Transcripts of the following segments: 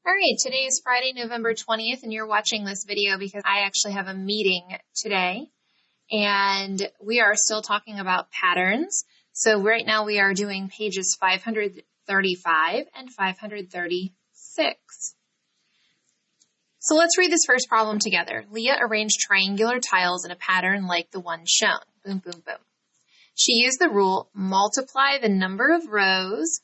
All right, today is Friday, November 20th, and you're watching this video because I actually have a meeting today, and we are still talking about patterns. So right now we are doing pages 535 and 536. So let's read this first problem together. Leah arranged triangular tiles in a pattern like the one shown. Boom, boom, boom. She used the rule, multiply the number of rows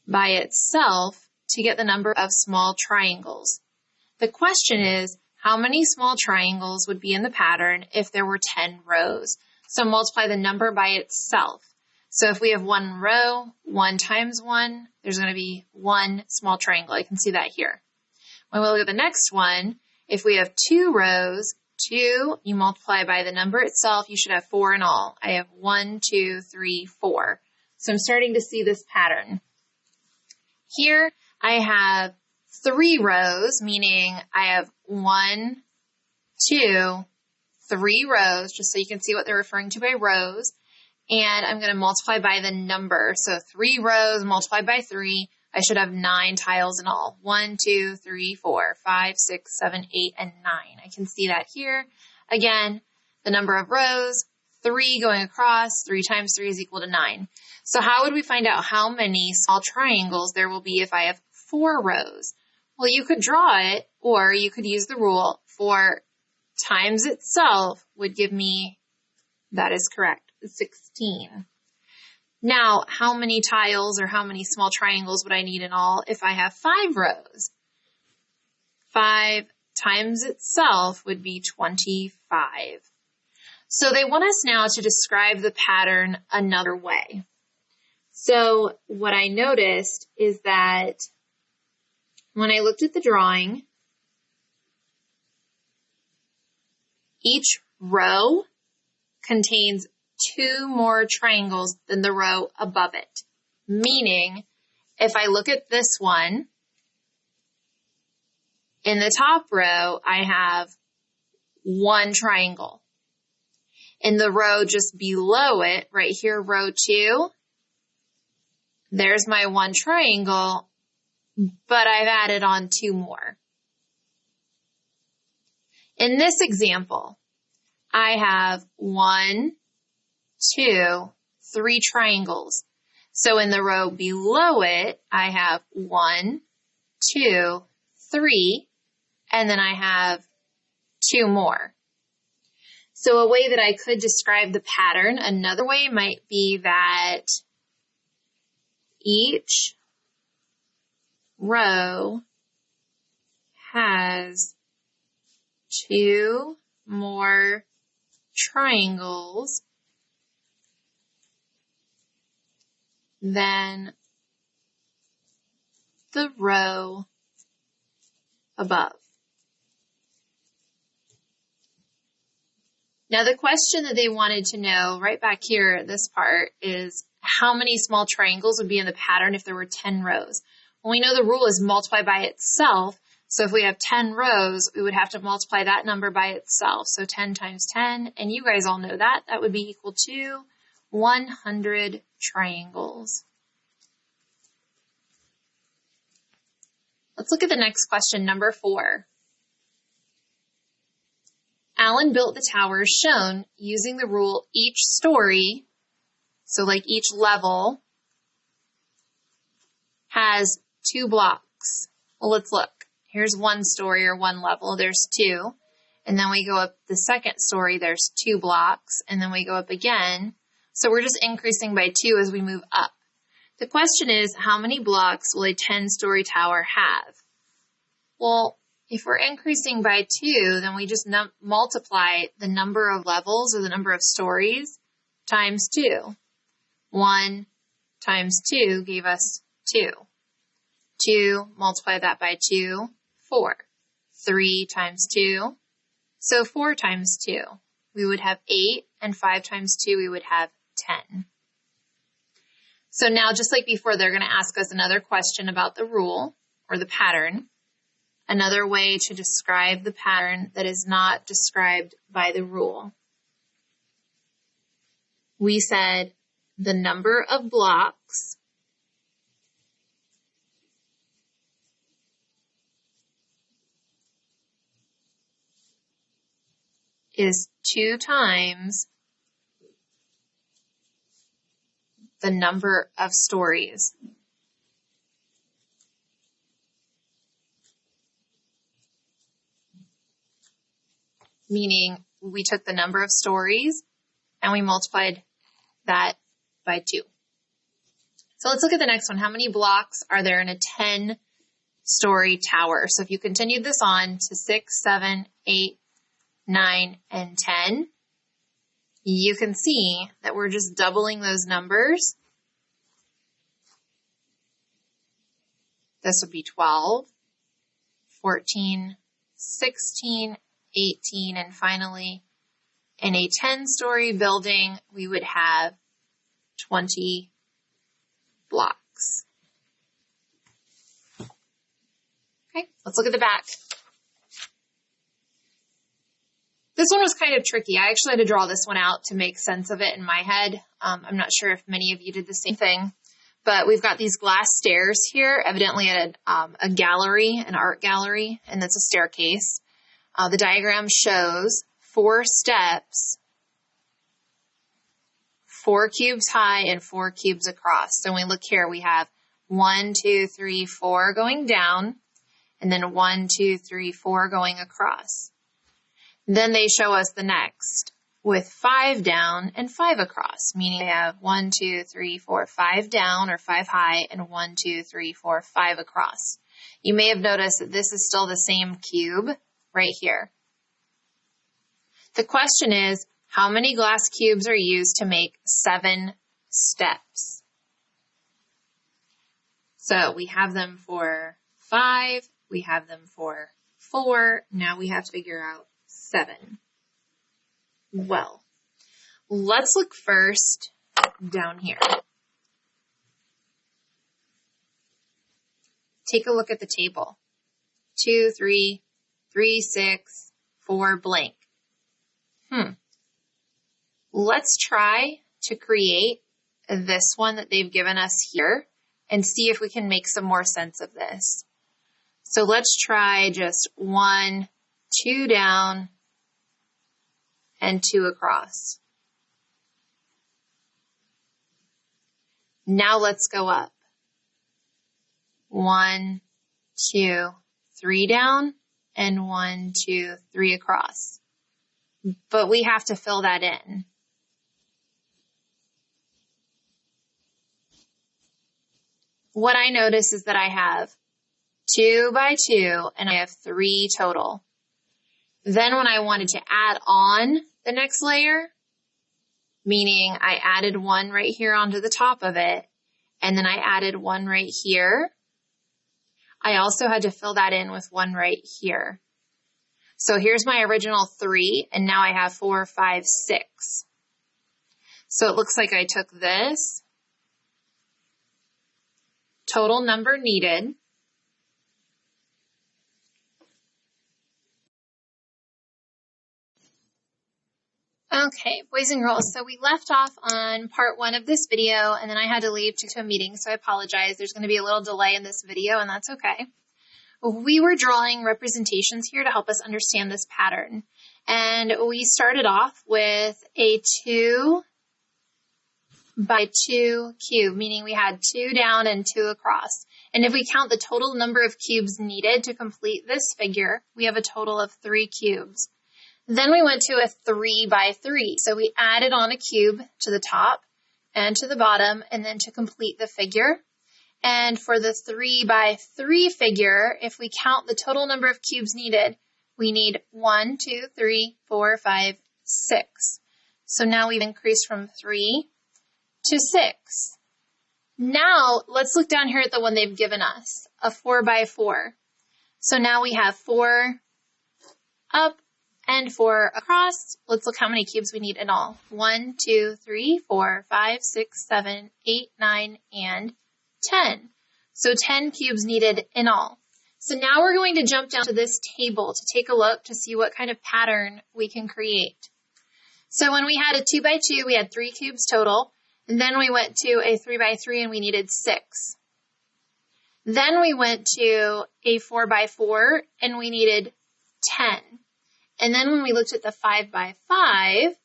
by itself to get the number of small triangles. The question is, how many small triangles would be in the pattern if there were 10 rows? So multiply the number by itself. So if we have one row, 1 times 1, there's going to be one small triangle. I can see that here. When we look at the next one, if we have 2 rows, 2, you multiply by the number itself, you should have 4 in all. I have 1, 2, 3, 4. So I'm starting to see this pattern. Here, I have 3 rows, meaning I have 1, 2, 3 rows, just so you can see what they're referring to by rows. And I'm going to multiply by the number. So 3 rows multiplied by 3, I should have 9 tiles in all. 1, 2, 3, 4, 5, 6, 7, 8, and 9. I can see that here. Again, the number of rows, 3 going across, 3 times 3 is equal to 9. So how would we find out how many small triangles there will be if I have 4 rows? Well, you could draw it, or you could use the rule. 4 times itself would give me, that is correct, 16. Now, how many tiles or how many small triangles would I need in all if I have 5 rows? 5 times itself would be 25. So they want us now to describe the pattern another way. So what I noticed is that when I looked at the drawing, each row contains 2 more triangles than the row above it. Meaning, if I look at this one, in the top row, I have 1 triangle. In the row just below it, right here, row 2, there's my 1 triangle, but I've added on 2 more. In this example, I have 1, 2, 3 triangles. So in the row below it, I have 1, 2, 3, and then I have 2 more. So a way that I could describe the pattern, another way might be that each row has 2 more triangles than the row above. Now the question that they wanted to know right back here, this part, is how many small triangles would be in the pattern if there were 10 rows? Well, we know the rule is multiply by itself. So if we have 10 rows, we would have to multiply that number by itself. So 10 times 10, and you guys all know that, that would be equal to 100 triangles. Let's look at the next question, number 4. Alan built the tower shown using the rule each story, so like each level, has 2 blocks. Well, let's look. Here's 1 story or 1 level, there's 2. And then we go up the second story, there's 2 blocks. And then we go up again. So we're just increasing by 2 as we move up. The question is, how many blocks will a 10-story tower have? Well, if we're increasing by 2, then we just multiply the number of levels or the number of stories times 2. 1 times 2 gave us 2. 2, multiply that by 2, 4. 3 times 2, so 4 times 2. We would have 8, and 5 times 2, we would have 10. So now, just like before, they're going to ask us another question about the rule, or the pattern. Another way to describe the pattern that is not described by the rule. We said the number of blocks is 2 times the number of stories. Meaning we took the number of stories and we multiplied that by 2. So let's look at the next one. How many blocks are there in a 10-story tower? So if you continued this on to 6, 7, 8, 9, and 10, you can see that we're just doubling those numbers. This would be 12, 14, 16, 18, and finally, in a 10-story building, we would have 20 blocks. Okay, let's look at the back. This one was kind of tricky. I actually had to draw this one out to make sense of it in my head. I'm not sure if many of you did the same thing, but we've got these glass stairs here, evidently at a gallery, an art gallery, and that's a staircase. The diagram shows 4 steps, 4 cubes high and 4 cubes across. So when we look here, we have 1, 2, 3, 4 going down, and then 1, 2, 3, 4 going across. Then they show us the next with 5 down and 5 across, meaning they have 1, 2, 3, 4, 5 down or 5 high and 1, 2, 3, 4, 5 across. You may have noticed that this is still the same cube right here. The question is, how many glass cubes are used to make 7 steps? So we have them for 5, we have them for 4, now we have to figure out 7. Well, let's look first down here. Take a look at the table. 2, 3, 3, 6, 4, blank. Let's try to create this one that they've given us here and see if we can make some more sense of this. So let's try just 1, 2 down, and 2 across. Now let's go up. 1, 2, 3 down, and 1, 2, 3 across. But we have to fill that in. What I notice is that I have 2 by 2, and I have 3 total. Then when I wanted to add on the next layer, meaning I added 1 right here onto the top of it, and then I added 1 right here, I also had to fill that in with 1 right here. So here's my original 3, and now I have 4, 5, 6. So it looks like I took this total number needed, okay, boys and girls, so we left off on part 1 of this video, and then I had to leave to a meeting, so I apologize. There's going to be a little delay in this video, and that's okay. We were drawing representations here to help us understand this pattern, and we started off with a 2 by 2 cube, meaning we had 2 down and 2 across. And if we count the total number of cubes needed to complete this figure, we have a total of 3 cubes. Then we went to a 3 by 3. So we added on a cube to the top and to the bottom, and then to complete the figure. And for the 3 by 3 figure, if we count the total number of cubes needed, we need 1, 2, 3, 4, 5, 6. So now we've increased from 3 to 6. Now let's look down here at the one they've given us, a 4 by 4. So now we have 4 up and 4 across. Let's look how many cubes we need in all. 1, 2, 3, 4, 5, 6, 7, 8, 9, and 10. So 10 cubes needed in all. So now we're going to jump down to this table to take a look to see what kind of pattern we can create. So when we had a 2 by 2, we had 3 cubes total. And then we went to a 3 by 3 and we needed 6. Then we went to a 4 by 4 and we needed 10. And then when we looked at the 5 by 5,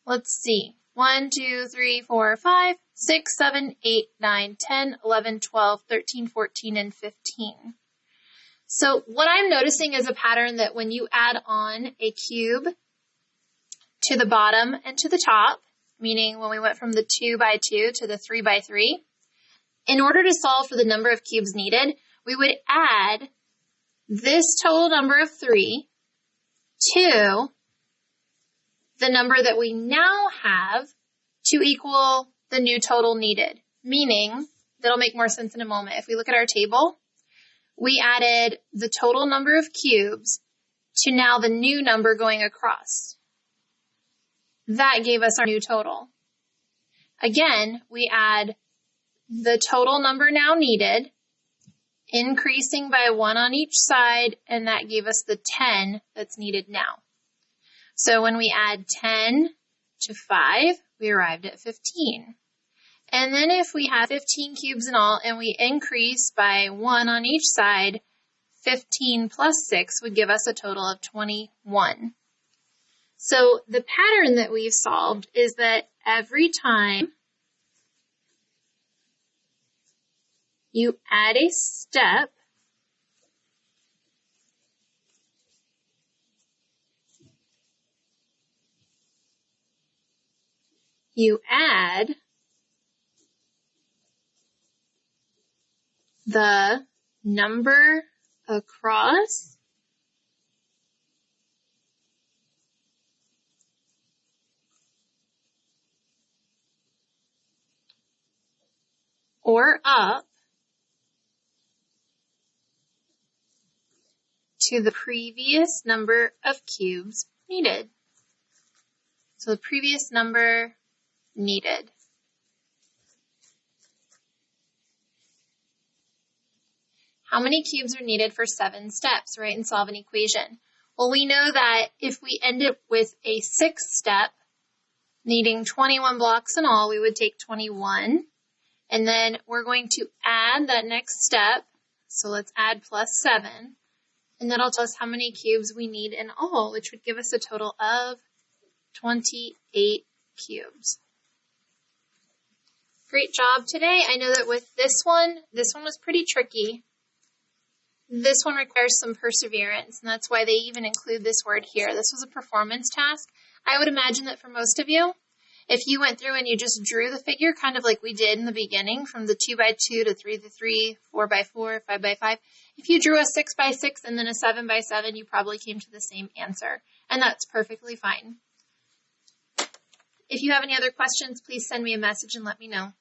let's see, 1, 2, 3, 4, 5, 6, 7, 8, 9, 10, 11, 12, 13, 14, and 15. So what I'm noticing is a pattern that when you add on a cube to the bottom and to the top, meaning when we went from the 2 by 2 to the 3 by 3, in order to solve for the number of cubes needed, we would add this total number of 3 to the number that we now have to equal the new total needed, meaning that'll make more sense in a moment. If we look at our table, we added the total number of cubes to now the new number going across. That gave us our new total. Again, we add the total number now needed, increasing by 1 on each side, and that gave us the 10 that's needed now. So when we add 10 to 5, we arrived at 15. And then if we have 15 cubes in all and we increase by 1 on each side, 15 plus 6 would give us a total of 21. So the pattern that we've solved is that every time you add a step, you add the number across or up to the previous number of cubes needed. So the previous number needed. How many cubes are needed for 7 steps, right, and solve an equation? Well, we know that if we end up with a 6th step, needing 21 blocks in all, we would take 21. And then we're going to add that next step. So let's add plus 7. And that'll tell us how many cubes we need in all, which would give us a total of 28 cubes. Great job today. I know that with this one was pretty tricky. This one requires some perseverance, and that's why they even include this word here. This was a performance task. I would imagine that for most of you, if you went through and you just drew the figure, kind of like we did in the beginning, from the 2 by 2 to 3 by 3, 4 by 4, 5 by 5, if you drew a 6 by 6 and then a 7 by 7, you probably came to the same answer, and that's perfectly fine. If you have any other questions, please send me a message and let me know.